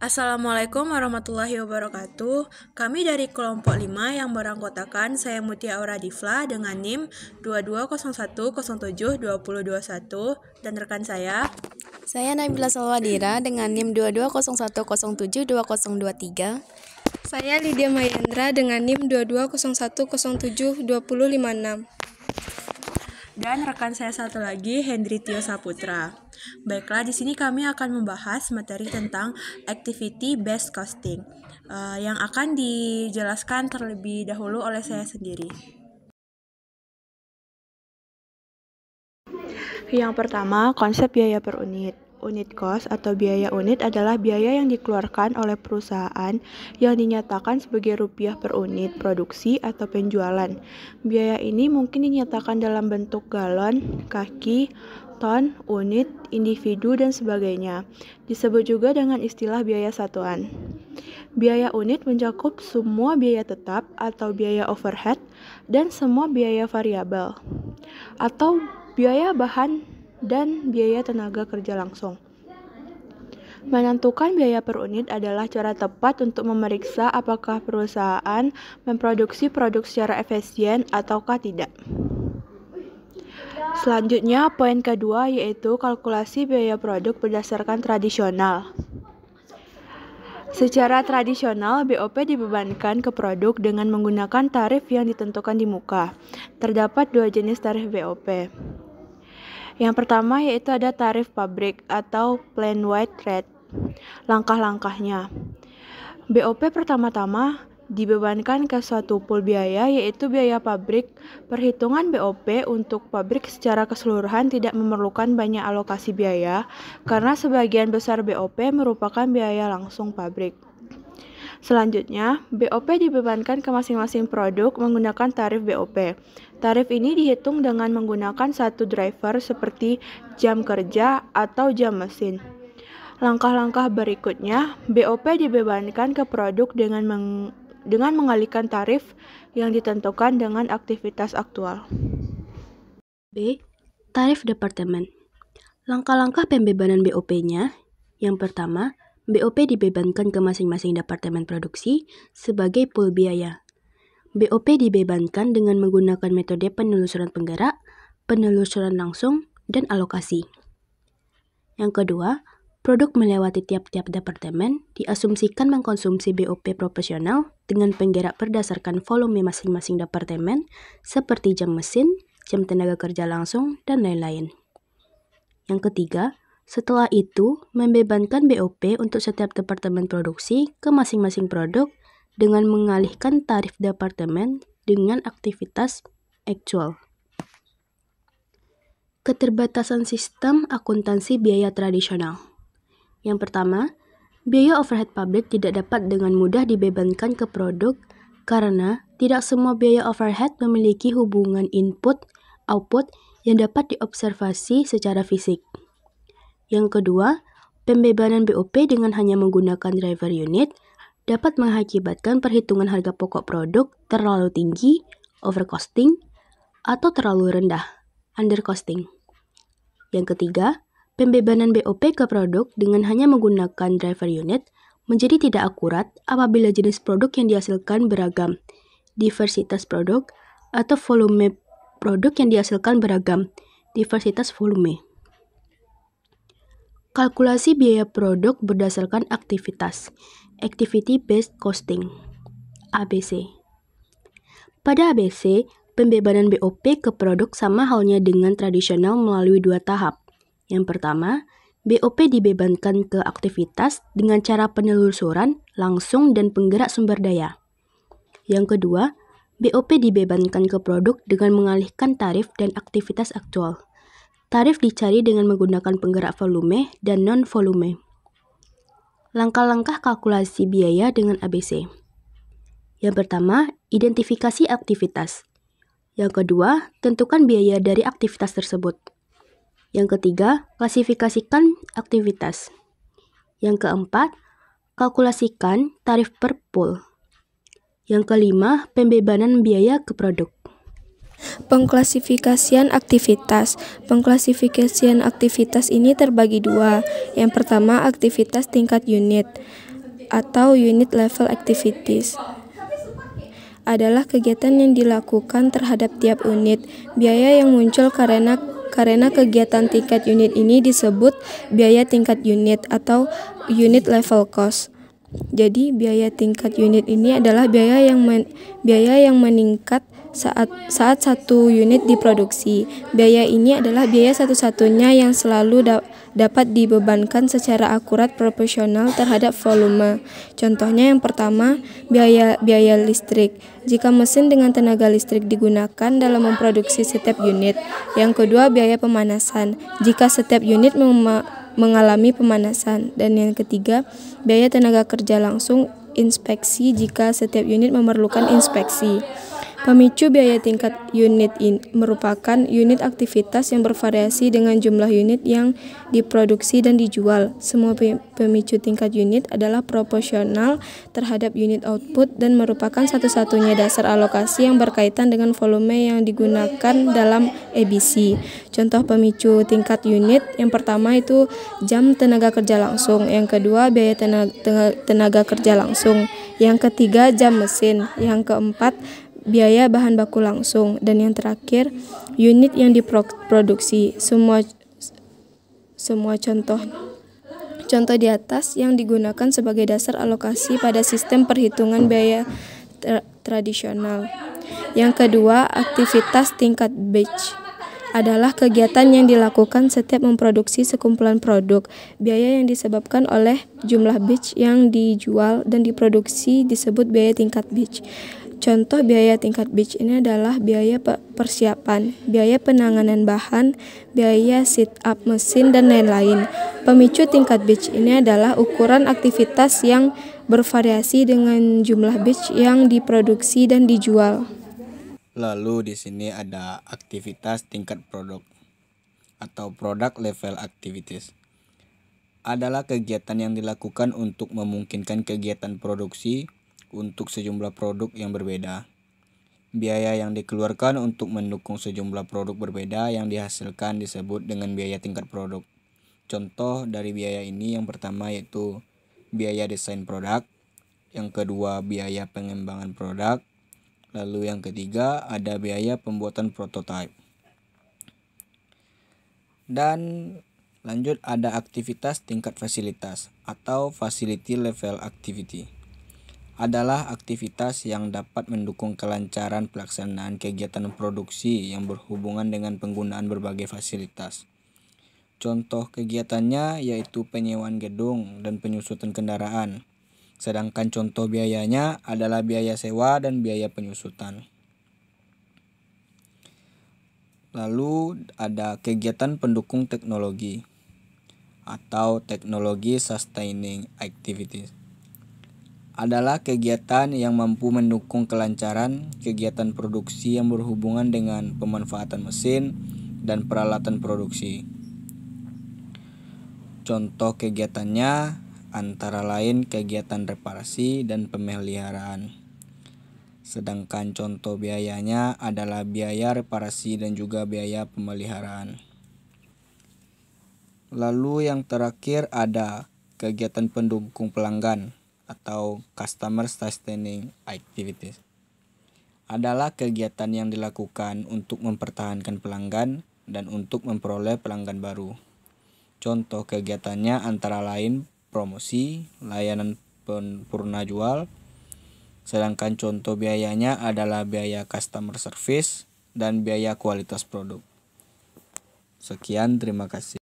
Assalamualaikum warahmatullahi wabarakatuh. Kami dari kelompok 5 yang beranggotakan saya Mutia Aura Difla dengan NIM 2201072021 dan rekan saya Nabila Salwadira dengan NIM 2201072023. Saya Lydia Mayendra dengan NIM 2201072056. dan rekan saya satu lagi Hendri Tio Saputra. Baiklah, di sini kami akan membahas materi tentang activity based costing yang akan dijelaskan terlebih dahulu oleh saya sendiri. Yang pertama, konsep biaya per unit. Unit cost atau biaya unit adalah biaya yang dikeluarkan oleh perusahaan yang dinyatakan sebagai rupiah per unit produksi atau penjualan. Biaya ini mungkin dinyatakan dalam bentuk galon, kaki, ton, unit, individu, dan sebagainya. Disebut juga dengan istilah biaya satuan. Biaya unit mencakup semua biaya tetap atau biaya overhead dan semua biaya variabel atau biaya bahan dan biaya tenaga kerja langsung. Menentukan biaya per unit adalah cara tepat untuk memeriksa apakah perusahaan memproduksi produk secara efisien ataukah tidak. Selanjutnya, poin kedua yaitu kalkulasi biaya produk berdasarkan tradisional. Secara tradisional, BOP dibebankan ke produk dengan menggunakan tarif yang ditentukan di muka. Terdapat dua jenis tarif BOP. Yang pertama yaitu ada tarif pabrik atau plain white rate. Langkah-langkahnya. BOP pertama-tama dibebankan ke suatu pool biaya yaitu biaya pabrik. Perhitungan BOP untuk pabrik secara keseluruhan tidak memerlukan banyak alokasi biaya karena sebagian besar BOP merupakan biaya langsung pabrik. Selanjutnya, BOP dibebankan ke masing-masing produk menggunakan tarif BOP. Tarif ini dihitung dengan menggunakan satu driver seperti jam kerja atau jam mesin. Langkah-langkah berikutnya, BOP dibebankan ke produk dengan mengalihkan tarif yang ditentukan dengan aktivitas aktual. B. Tarif departemen. Langkah-langkah pembebanan BOP-nya. Yang pertama, BOP dibebankan ke masing-masing departemen produksi sebagai pool biaya. BOP dibebankan dengan menggunakan metode penelusuran penggerak, penelusuran langsung, dan alokasi. Yang kedua, produk melewati tiap-tiap departemen diasumsikan mengkonsumsi BOP proporsional dengan penggerak berdasarkan volume masing-masing departemen seperti jam mesin, jam tenaga kerja langsung, dan lain-lain. Yang ketiga, setelah itu, membebankan BOP untuk setiap departemen produksi ke masing-masing produk dengan mengalihkan tarif departemen dengan aktivitas aktual. Keterbatasan sistem akuntansi biaya tradisional. Yang pertama, biaya overhead pabrik tidak dapat dengan mudah dibebankan ke produk karena tidak semua biaya overhead memiliki hubungan input-output yang dapat diobservasi secara fisik. Yang kedua, pembebanan BOP dengan hanya menggunakan driver unit dapat mengakibatkan perhitungan harga pokok produk terlalu tinggi, overcosting, atau terlalu rendah, undercosting. Yang ketiga, pembebanan BOP ke produk dengan hanya menggunakan driver unit menjadi tidak akurat apabila jenis produk yang dihasilkan beragam, diversitas produk, atau volume produk yang dihasilkan beragam, diversitas volume. Kalkulasi biaya produk berdasarkan aktivitas, Activity Based Costing, ABC. Pada ABC, pembebanan BOP ke produk sama halnya dengan tradisional melalui dua tahap. Yang pertama, BOP dibebankan ke aktivitas dengan cara penelusuran langsung dan penggerak sumber daya. Yang kedua, BOP dibebankan ke produk dengan mengalihkan tarif dan aktivitas aktual. Tarif dicari dengan menggunakan penggerak volume dan non-volume. Langkah-langkah kalkulasi biaya dengan ABC. Yang pertama, identifikasi aktivitas. Yang kedua, tentukan biaya dari aktivitas tersebut. Yang ketiga, klasifikasikan aktivitas. Yang keempat, kalkulasikan tarif per pool. Yang kelima, pembebanan biaya ke produk. Pengklasifikasian aktivitas. Pengklasifikasian aktivitas ini terbagi dua. Yang pertama, aktivitas tingkat unit atau unit level activities. Adalah kegiatan yang dilakukan terhadap tiap unit. Biaya yang muncul karena kegiatan tingkat unit ini disebut biaya tingkat unit atau unit level cost. Jadi biaya tingkat unit ini adalah biaya yang meningkat saat satu unit diproduksi. Biaya ini adalah biaya satu-satunya yang selalu dapat dibebankan secara akurat proporsional terhadap volume. Contohnya yang pertama, biaya listrik. Jika mesin dengan tenaga listrik digunakan dalam memproduksi setiap unit. Yang kedua, biaya pemanasan. Jika setiap unit mengalami pemanasan. Dan yang ketiga, biaya tenaga kerja langsung inspeksi jika setiap unit memerlukan inspeksi. Pemicu biaya tingkat unit merupakan unit aktivitas yang bervariasi dengan jumlah unit yang diproduksi dan dijual. Semua pemicu tingkat unit adalah proporsional terhadap unit output dan merupakan satu-satunya dasar alokasi yang berkaitan dengan volume yang digunakan dalam ABC. Contoh pemicu tingkat unit, yang pertama itu jam tenaga kerja langsung, yang kedua biaya tenaga kerja langsung, yang ketiga jam mesin, yang keempat biaya bahan baku langsung, dan yang terakhir unit yang diproduksi. Semua contoh di atas yang digunakan sebagai dasar alokasi pada sistem perhitungan biaya tradisional. Yang kedua, aktivitas tingkat batch adalah kegiatan yang dilakukan setiap memproduksi sekumpulan produk. Biaya yang disebabkan oleh jumlah batch yang dijual dan diproduksi disebut biaya tingkat batch. Contoh biaya tingkat batch ini adalah biaya persiapan, biaya penanganan bahan, biaya sit-up mesin, dan lain-lain. Pemicu tingkat batch ini adalah ukuran aktivitas yang bervariasi dengan jumlah batch yang diproduksi dan dijual. Lalu di sini ada aktivitas tingkat produk atau product level activities. Adalah kegiatan yang dilakukan untuk memungkinkan kegiatan produksi untuk sejumlah produk yang berbeda. Biaya yang dikeluarkan untuk mendukung sejumlah produk berbeda yang dihasilkan disebut dengan biaya tingkat produk. Contoh dari biaya ini yang pertama yaitu biaya desain produk, yang kedua biaya pengembangan produk, lalu yang ketiga ada biaya pembuatan prototipe. Dan lanjut ada aktivitas tingkat fasilitas atau facility level activity. Adalah aktivitas yang dapat mendukung kelancaran pelaksanaan kegiatan produksi yang berhubungan dengan penggunaan berbagai fasilitas. Contoh kegiatannya yaitu penyewaan gedung dan penyusutan kendaraan. Sedangkan contoh biayanya adalah biaya sewa dan biaya penyusutan. Lalu ada kegiatan pendukung teknologi atau teknologi sustaining activities. Adalah kegiatan yang mampu mendukung kelancaran kegiatan produksi yang berhubungan dengan pemanfaatan mesin dan peralatan produksi. Contoh kegiatannya antara lain kegiatan reparasi dan pemeliharaan. Sedangkan contoh biayanya adalah biaya reparasi dan juga biaya pemeliharaan. Lalu yang terakhir ada kegiatan pendukung pelanggan atau customer sustaining activities. Adalah kegiatan yang dilakukan untuk mempertahankan pelanggan dan untuk memperoleh pelanggan baru. Contoh kegiatannya antara lain promosi, layanan purna jual. Sedangkan contoh biayanya adalah biaya customer service dan biaya kualitas produk. Sekian, terima kasih.